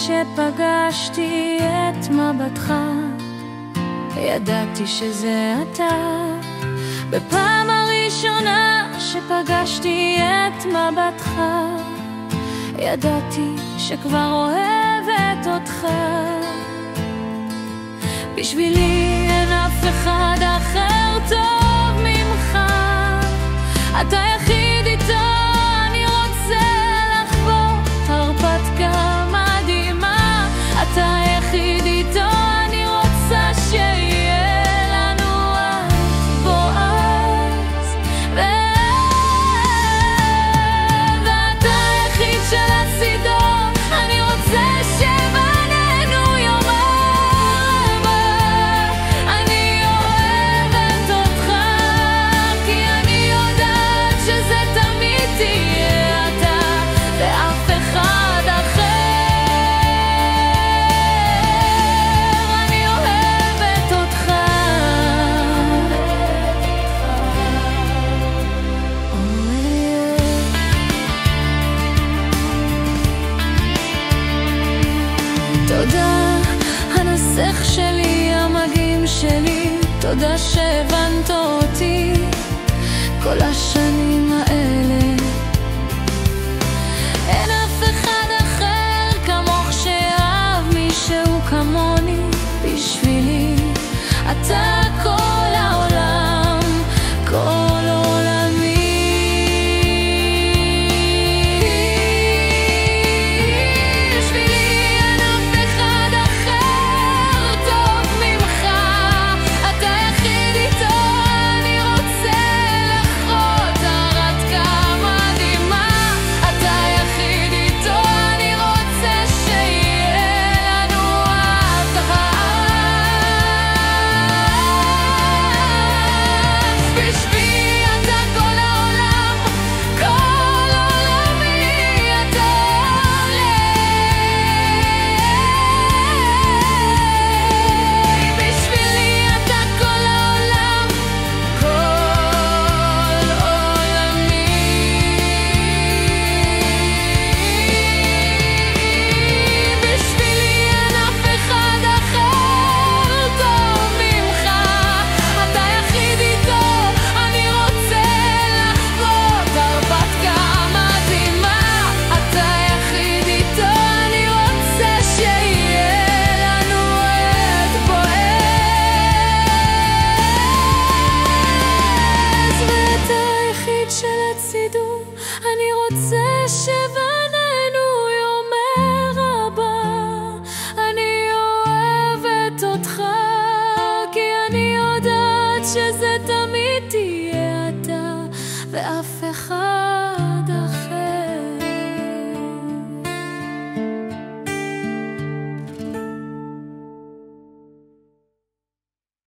שפגשתי את מבטך, ידעתי שזה אתה. בפעם הראשונה שפגשתי את מבטך, ידעתי שכבר אוהבת אותך. בשבילי אין אף אחד אחר טוב ממך, אתה יחיד איתו אני רוצה לחוות הרפתקה מדהימה. אתה יחיד איתו אני רוצה שיהיה לנו אז בועז, ואתה היחיד שלצידו אני רוצה שבנינו יום אהבה. אני אוהבת אותך כי אני יודעת שזה תמיד תהיה אתה ואף אחד אחר. אני אוהבת אותך. תודה הנסך שלי, המגעים שלי, תודה שהבנת אותי כל השנים